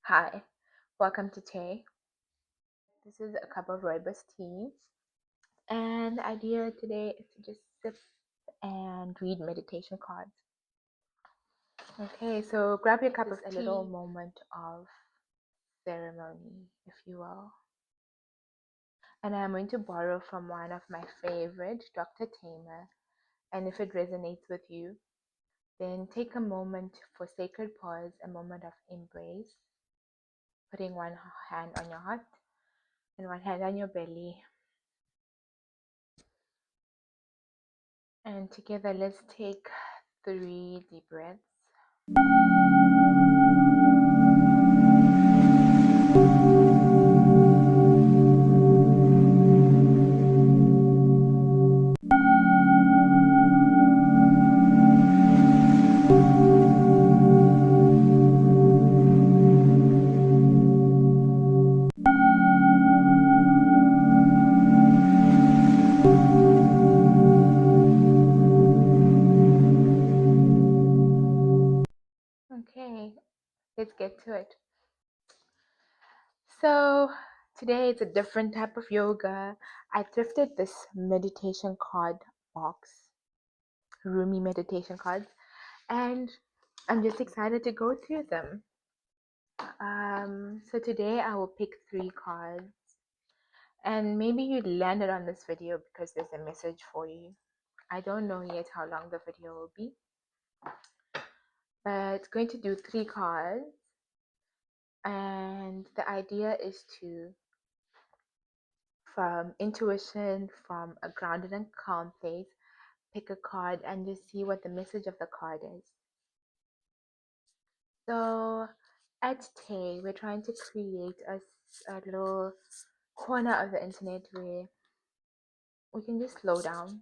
Hi, welcome to Taye. This is a cup of rooibos tea, and the idea today is to just sip and read meditation cards. Okay, so grab your cup of tea. A little moment of ceremony, if you will. And I'm going to borrow from one of my favorite, Dr. Taye. And if it resonates with you, then take a moment for sacred pause, a moment of embrace, putting one hand on your heart and one hand on your belly. And together, let's take 3 deep breaths. Okay, let's get to it. So today it's a different type of yoga. I thrifted this meditation card box, Rumi meditation cards, and I'm just excited to go through them. So today I will pick 3 cards, and maybe you landed on this video because there's a message for you. I don't know yet how long the video will be, but going to do 3 cards, and the idea is to, from intuition, from a grounded and calm place, pick a card and just see what the message of the card is. So at Taye, we're trying to create a little corner of the internet where we can just slow down.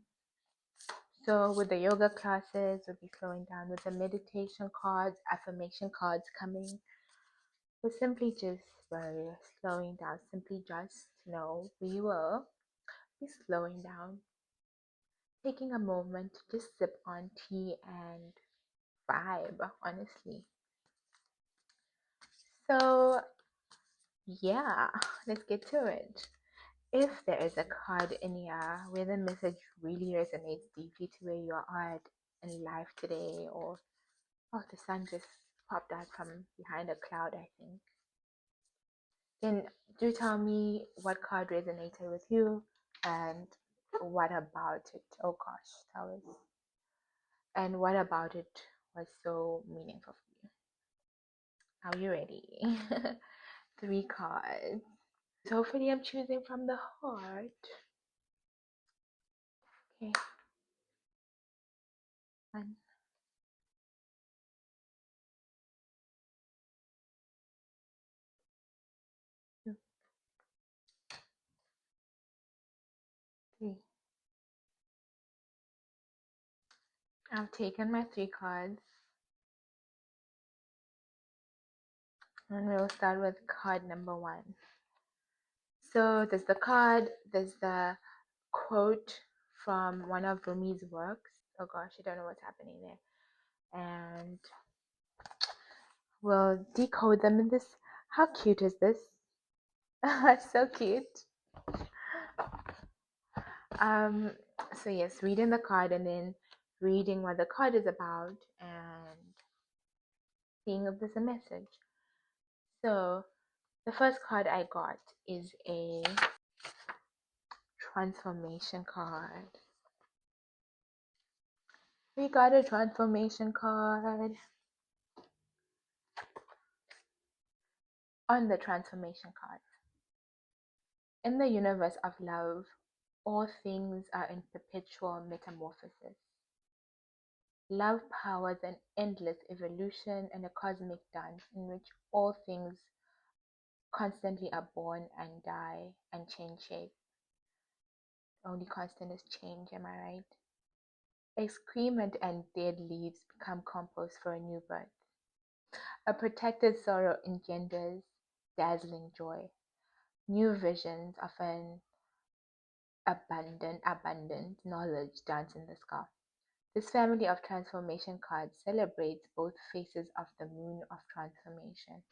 So with the yoga classes, we'll be slowing down. With the meditation cards, affirmation cards coming, we're simply just slowing down. Simply just know we will be slowing down, taking a moment to just sip on tea and vibe, honestly. So yeah, let's get to it. If there is a card in here where the message really resonates deeply to where you are at in life today, or the sun just popped out from behind a cloud, I think, then do tell me what card resonated with you and what about it. Oh gosh, that was, and what about it was so meaningful for you. Are you ready? 3 cards. So hopefully I'm choosing from the heart. Okay. 1, 2, 3. I've taken my 3 cards. And we'll start with card number 1. So there's the card, there's the quote from one of Rumi's works. Oh gosh, I don't know what's happening there. And we'll decode them in this. How cute is this? That's so cute. So yes, reading the card and then reading what the card is about and seeing if there's a message. So the first card I got is a transformation card. We got a transformation card. On the transformation card, in the universe of love, all things are in perpetual metamorphosis. Love powers an endless evolution and a cosmic dance in which all things constantly are born and die and change shape. The only constant is change, am I right? Excrement and dead leaves become compost for a new birth. A protected sorrow engenders dazzling joy. New visions of an abundant knowledge dance in the sky. This family of transformation cards celebrates both faces of the moon of transformation.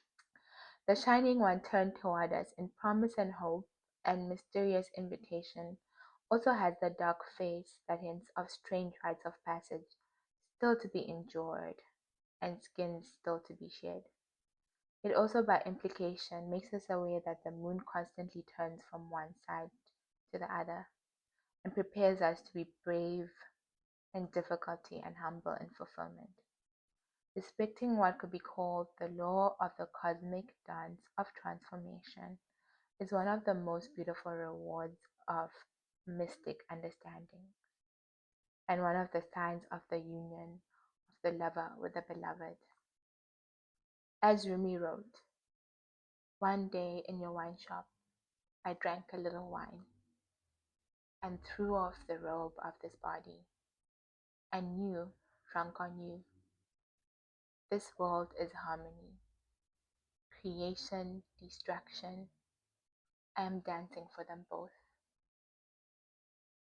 The Shining One turned toward us in promise and hope and mysterious invitation, also has the dark face that hints of strange rites of passage still to be endured and skins still to be shed. It also, by implication, makes us aware that the moon constantly turns from one side to the other and prepares us to be brave in difficulty and humble in fulfillment. Respecting what could be called the law of the cosmic dance of transformation is one of the most beautiful rewards of mystic understanding and one of the signs of the union of the lover with the beloved. As Rumi wrote, one day in your wine shop, I drank a little wine and threw off the robe of this body, and you, drunk on you. This world is harmony, creation, destruction. I am dancing for them both.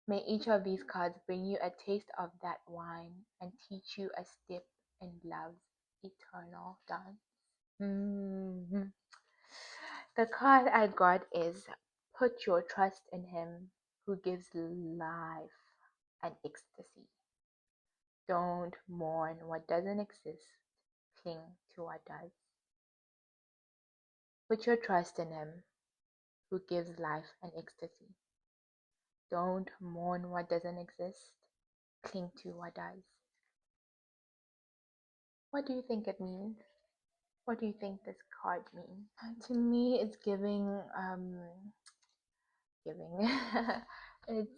May each of these cards bring you a taste of that wine and teach you a step in love's eternal dance. Mhm. The card I got is put your trust in him who gives life and ecstasy. Don't mourn what doesn't exist. Cling to what does. Put your trust in him who gives life and ecstasy. Don't mourn what doesn't exist. Cling to what does. What do you think it means? What do you think this card means? To me, it's giving. It's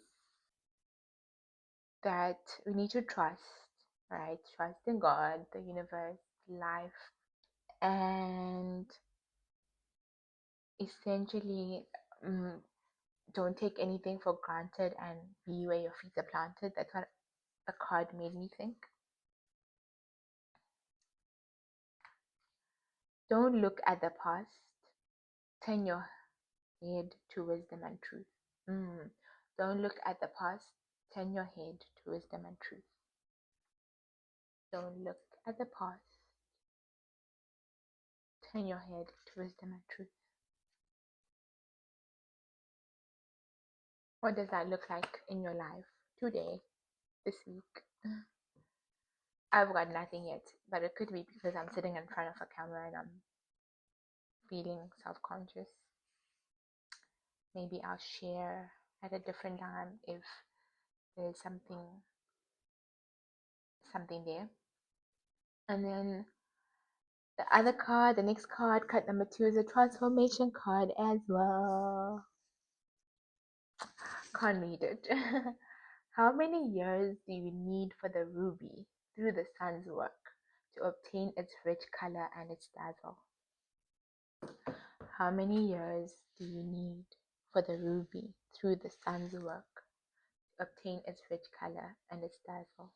that we need to trust, right? Trust in God, the universe, life, and essentially, don't take anything for granted and be where your feet are planted. That's what the card made me think. Don't look at the past. Turn your head to wisdom and truth. Don't look at the past. Turn your head to wisdom and truth. Don't look at the past. Turn your head to wisdom and truth. What does that look like in your life today, this week? I've got nothing yet, but it could be because I'm sitting in front of a camera and I'm feeling self-conscious. Maybe I'll share at a different time if there's something there. And then the other card, the next card, card number 2, is a transformation card as well. Can't read it. How many years do you need for the ruby through the sun's work to obtain its rich color and its dazzle? How many years do you need for the ruby through the sun's work to obtain its rich color and its dazzle?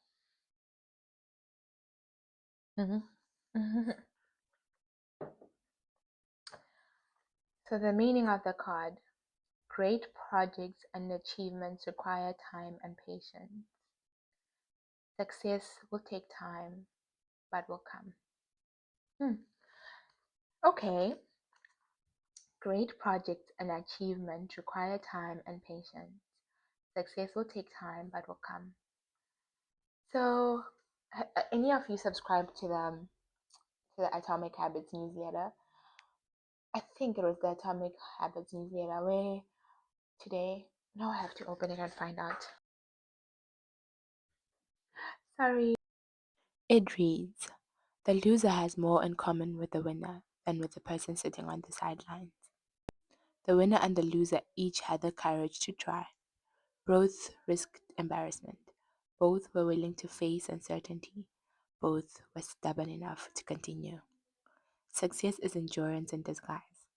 So the meaning of the card: great projects and achievements require time and patience. Success will take time, but will come. Okay. Great projects and achievements require time and patience. Success will take time, but will come. So, any of you subscribe to the Atomic Habits newsletter? I think it was the Atomic Habits newsletter where today, now I have to open it and find out. Sorry. It reads, the loser has more in common with the winner than with the person sitting on the sidelines. The winner and the loser each had the courage to try. Both risked embarrassment. Both were willing to face uncertainty. Both were stubborn enough to continue. Success is endurance in disguise.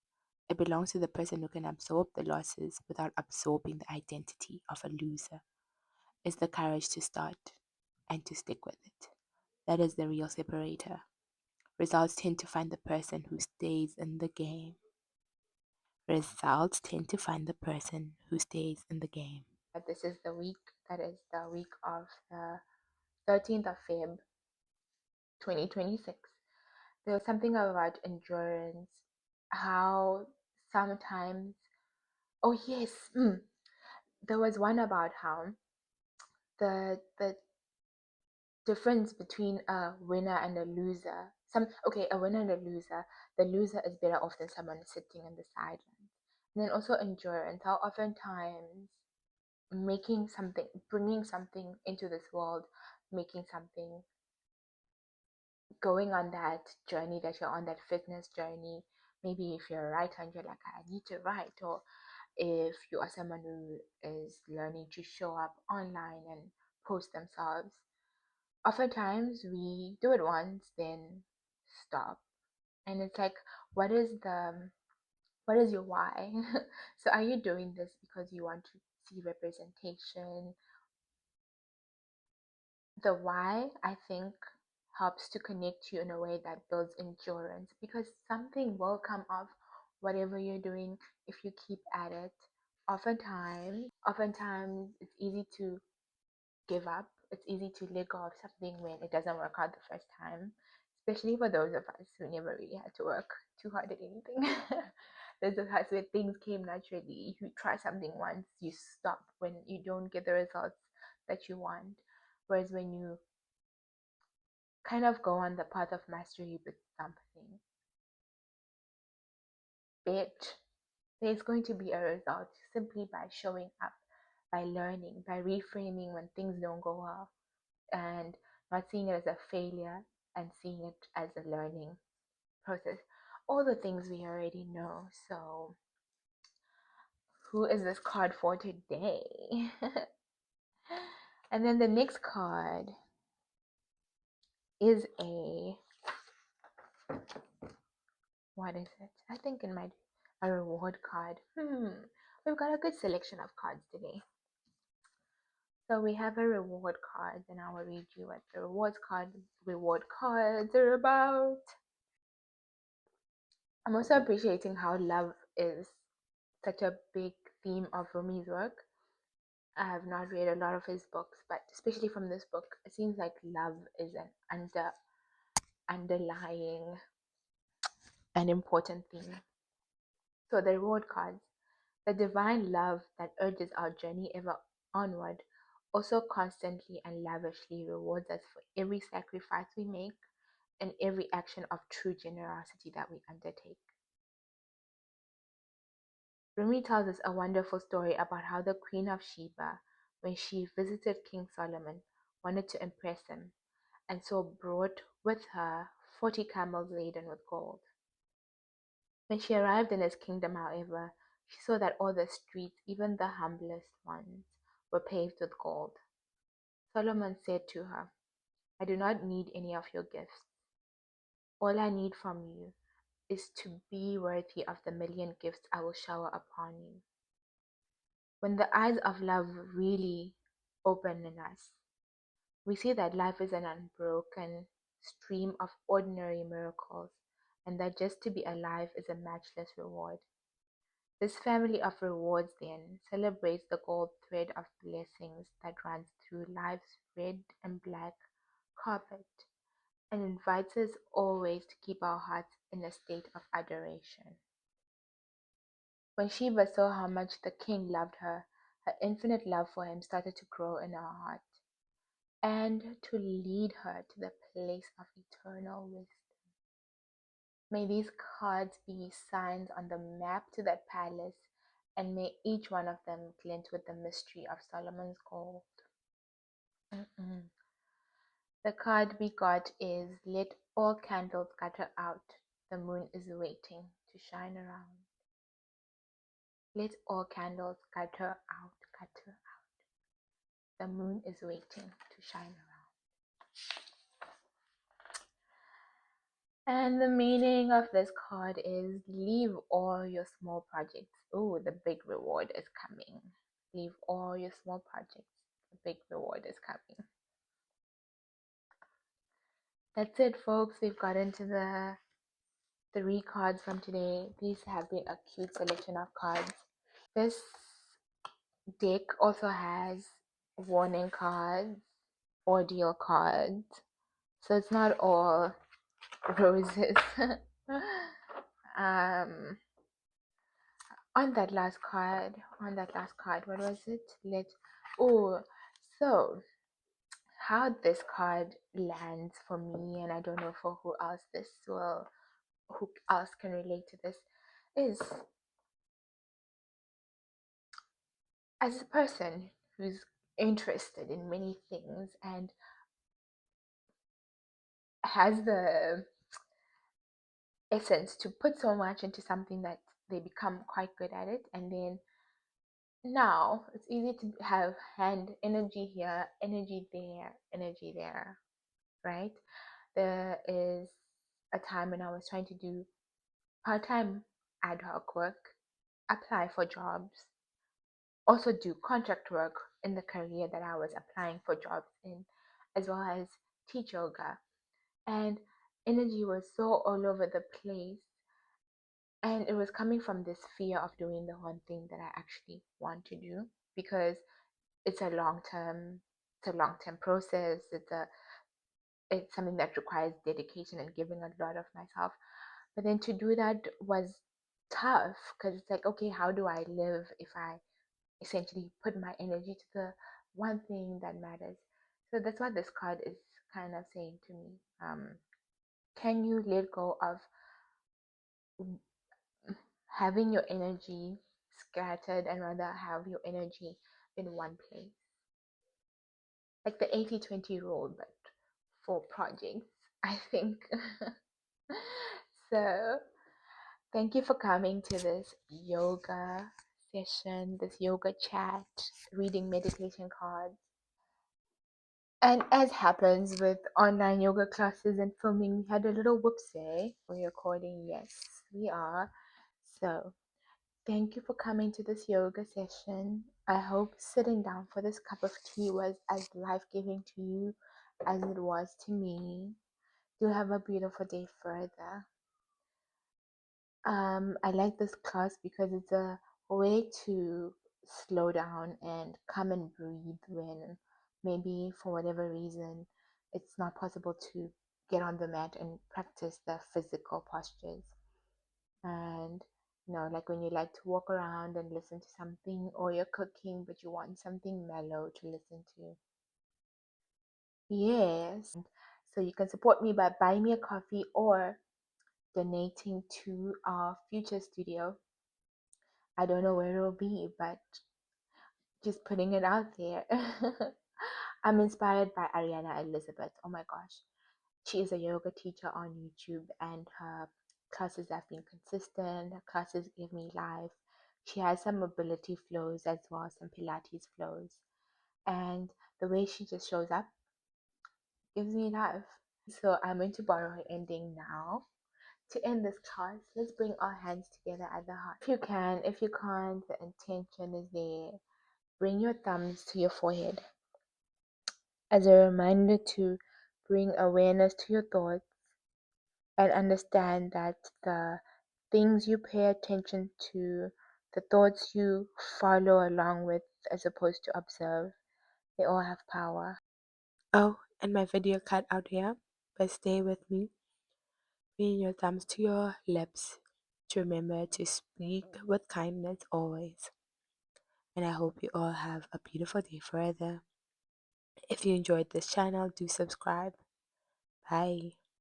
It belongs to the person who can absorb the losses without absorbing the identity of a loser. It's the courage to start and to stick with it. That is the real separator. Results tend to find the person who stays in the game. Results tend to find the person who stays in the game. This is the week, that is the week of the 13th of Feb 2026. There was something about endurance how sometimes, oh yes, there was one about how the difference between a winner and a loser. A winner and a loser. The loser is better off than someone sitting on the sidelines. And then also endurance. How oftentimes making something, bringing something into this world, making something, going on that journey that you're on, that fitness journey. Maybe if you're a writer and you're like, I need to write, or if you are someone who is learning to show up online and post themselves, oftentimes we do it once, then stop. And it's like, what is your why? So are you doing this because you want to see representation? The why, I think, helps to connect you in a way that builds endurance, because something will come of whatever you're doing if you keep at it. Oftentimes it's easy to give up. It's easy to let go of something when it doesn't work out the first time, especially for those of us who never really had to work too hard at anything. Those of us where things came naturally. You try something once, you stop when you don't get the results that you want. Whereas when you kind of go on the path of mastery with something, bitch, there's going to be a result simply by showing up, by learning, by reframing when things don't go well, and not seeing it as a failure and seeing it as a learning process. All the things we already know. So, who is this card for today? And then the next card is what is it? I think it might be a reward card. We've got a good selection of cards today. So we have a reward card, and I will read you what the reward cards are about. I'm also appreciating how love is such a big theme of Rumi's work. I have not read a lot of his books, but especially from this book, it seems like love is an underlying and important theme. So the reward cards, the divine love that urges our journey ever onward, also constantly and lavishly rewards us for every sacrifice we make and every action of true generosity that we undertake. Rumi tells us a wonderful story about how the Queen of Sheba, when she visited King Solomon, wanted to impress him, and so brought with her 40 camels laden with gold. When she arrived in his kingdom, however, she saw that all the streets, even the humblest ones, were paved with gold. Solomon said to her, I do not need any of your gifts. All I need from you is to be worthy of the million gifts I will shower upon you. When the eyes of love really open in us, we see that life is an unbroken stream of ordinary miracles, and that just to be alive is a matchless reward. This family of rewards, then, celebrates the gold thread of blessings that runs through life's red and black carpet, and invites us always to keep our hearts in a state of adoration. When Sheba saw how much the king loved her, her infinite love for him started to grow in her heart and to lead her to the place of eternal wisdom. May these cards be signs on the map to that palace, and may each one of them glint with the mystery of Solomon's gold. The card we got is Let all candles gutter out, the moon is waiting to shine around. Let all candles gutter out, the moon is waiting to shine around. And the meaning of this card is leave all your small projects. Oh, the big reward is coming. Leave all your small projects. The big reward is coming. That's it, folks. We've gotten to the 3 cards from today. These have been a cute selection of cards. This deck also has warning cards, ordeal cards. So it's not all roses. Um, on that last card, what was it? Oh, so how this card lands for me, and I don't know for who else can relate to this, is as a person who's interested in many things and has the essence to put so much into something that they become quite good at it, and then now it's easy to have hand energy here, energy there, right? There is a time when I was trying to do part-time ad hoc work, apply for jobs, also do contract work in the career that I was applying for jobs in, as well as teach yoga. And energy was so all over the place. And it was coming from this fear of doing the one thing that I actually want to do, because it's a long term process. It's something that requires dedication and giving a lot of myself. But then to do that was tough, because it's like, okay, how do I live if I essentially put my energy to the one thing that matters? So that's what this card is kind of saying to me. Can you let go of having your energy scattered and rather have your energy in one place? Like the 80-20 rule, but for projects, I think. So, thank you for coming to this yoga session, this yoga chat, reading meditation cards. And as happens with online yoga classes and filming, we had a little whoopsie. We're recording, yes, we are. So, thank you for coming to this yoga session. I hope sitting down for this cup of tea was as life giving to you as it was to me. Do have a beautiful day further. I like this class because it's a way to slow down and come and breathe when maybe for whatever reason it's not possible to get on the mat and practice the physical postures. And like when you like to walk around and listen to something, or you're cooking but you want something mellow to listen to. Yes. So you can support me by buying me a coffee or donating to our future studio. I don't know where it'll be, but just putting it out there. I'm inspired by Ariana Elizabeth. Oh my gosh. She is a yoga teacher on YouTube, and her classes have been consistent. Her classes give me life. She has some mobility flows as well, some Pilates flows. And the way she just shows up gives me life. So I'm going to borrow her ending now. To end this class, let's bring our hands together at the heart. If you can, if you can't, the intention is there. Bring your thumbs to your forehead as a reminder to bring awareness to your thoughts and understand that the things you pay attention to, the thoughts you follow along with as opposed to observe, they all have power. Oh, and my video cut out here, but stay with me. Bring your thumbs to your lips to remember to speak with kindness always. And I hope you all have a beautiful day further. If you enjoyed this channel, do subscribe. Bye.